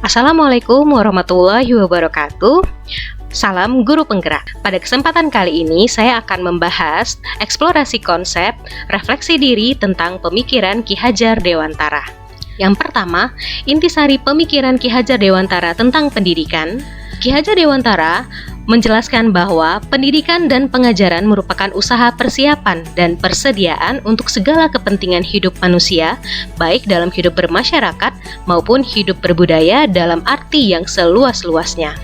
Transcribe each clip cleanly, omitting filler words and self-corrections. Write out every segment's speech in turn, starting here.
Assalamualaikum warahmatullahi wabarakatuh. Salam guru penggerak. Pada kesempatan kali ini saya akan membahas eksplorasi konsep refleksi diri tentang pemikiran Ki Hajar Dewantara. Yang pertama, intisari pemikiran Ki Hajar Dewantara tentang pendidikan. Ki Hajar Dewantara menjelaskan bahwa pendidikan dan pengajaran merupakan usaha persiapan dan persediaan untuk segala kepentingan hidup manusia, baik dalam hidup bermasyarakat maupun hidup berbudaya dalam arti yang seluas-luasnya.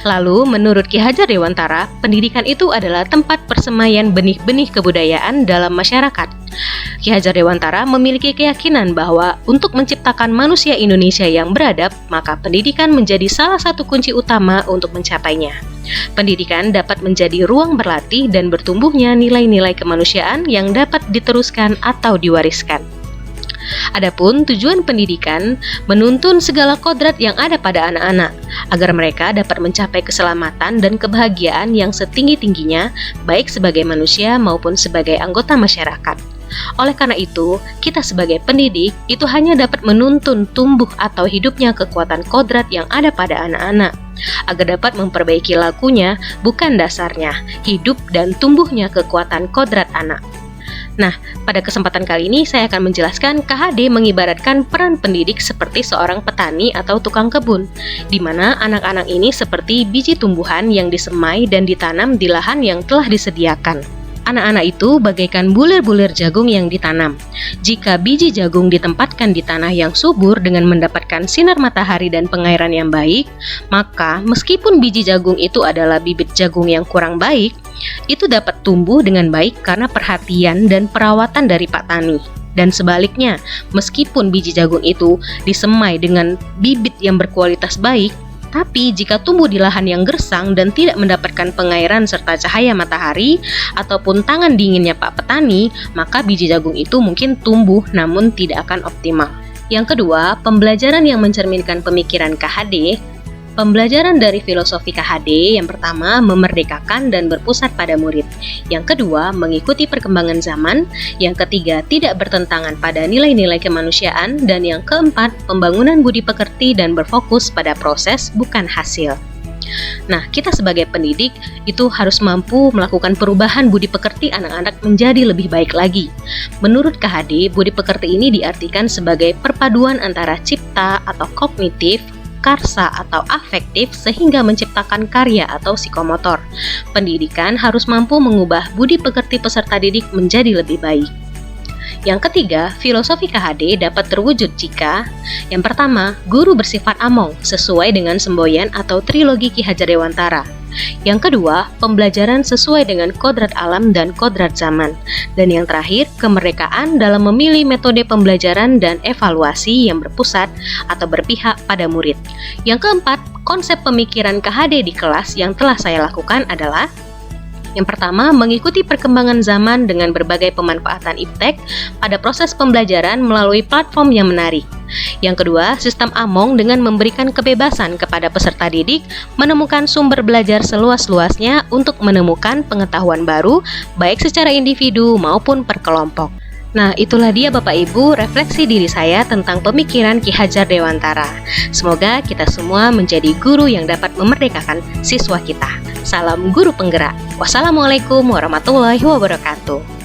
Lalu, menurut Ki Hajar Dewantara, pendidikan itu adalah tempat persemaian benih-benih kebudayaan dalam masyarakat. Ki Hajar Dewantara memiliki keyakinan bahwa untuk menciptakan manusia Indonesia yang beradab, maka pendidikan menjadi salah satu kunci utama untuk mencapainya. Pendidikan dapat menjadi ruang berlatih dan bertumbuhnya nilai-nilai kemanusiaan yang dapat diteruskan atau diwariskan. Adapun tujuan pendidikan menuntun segala kodrat yang ada pada anak-anak agar mereka dapat mencapai keselamatan dan kebahagiaan yang setinggi-tingginya baik sebagai manusia maupun sebagai anggota masyarakat. Oleh karena itu, kita sebagai pendidik itu hanya dapat menuntun tumbuh atau hidupnya kekuatan kodrat yang ada pada anak-anak agar dapat memperbaiki lakunya, bukan dasarnya, hidup dan tumbuhnya kekuatan kodrat anak. Nah, pada kesempatan kali ini saya akan menjelaskan KHD mengibaratkan peran pendidik seperti seorang petani atau tukang kebun, di mana anak-anak ini seperti biji tumbuhan yang disemai dan ditanam di lahan yang telah disediakan. Anak-anak itu bagaikan bulir-bulir jagung yang ditanam. Jika biji jagung ditempatkan di tanah yang subur dengan mendapatkan sinar matahari dan pengairan yang baik, maka meskipun biji jagung itu adalah bibit jagung yang kurang baik, itu dapat tumbuh dengan baik karena perhatian dan perawatan dari Pak Tani. Dan sebaliknya, meskipun biji jagung itu disemai dengan bibit yang berkualitas baik, tapi jika tumbuh di lahan yang gersang dan tidak mendapatkan pengairan serta cahaya matahari ataupun tangan dinginnya Pak Petani, maka biji jagung itu mungkin tumbuh namun tidak akan optimal. Yang kedua, pembelajaran yang mencerminkan pemikiran KHD. Pembelajaran dari filosofi KHD yang pertama memerdekakan dan berpusat pada murid. Yang kedua, mengikuti perkembangan zaman. Yang ketiga, tidak bertentangan pada nilai-nilai kemanusiaan. Dan yang keempat, pembangunan budi pekerti dan berfokus pada proses bukan hasil. Nah, kita sebagai pendidik itu harus mampu melakukan perubahan budi pekerti anak-anak menjadi lebih baik lagi. Menurut KHD, budi pekerti ini diartikan sebagai perpaduan antara cipta atau kognitif, karsa atau afektif sehingga menciptakan karya atau psikomotor. Pendidikan harus mampu mengubah budi pekerti peserta didik menjadi lebih baik. Yang ketiga, filosofi KHD dapat terwujud jika yang pertama, guru bersifat among sesuai dengan semboyan atau trilogi Ki Hajar Dewantara. Yang kedua, pembelajaran sesuai dengan kodrat alam dan kodrat zaman. Dan yang terakhir, kemerdekaan dalam memilih metode pembelajaran dan evaluasi yang berpusat atau berpihak pada murid. Yang keempat, konsep pemikiran KHD di kelas yang telah saya lakukan adalah: yang pertama, mengikuti perkembangan zaman dengan berbagai pemanfaatan iptek pada proses pembelajaran melalui platform yang menarik. Yang kedua, sistem Among dengan memberikan kebebasan kepada peserta didik menemukan sumber belajar seluas-luasnya untuk menemukan pengetahuan baru, baik secara individu maupun per kelompok. Nah, itulah dia Bapak Ibu refleksi diri saya tentang pemikiran Ki Hajar Dewantara. Semoga kita semua menjadi guru yang dapat memerdekakan siswa kita. Salam guru penggerak. Wassalamualaikum warahmatullahi wabarakatuh.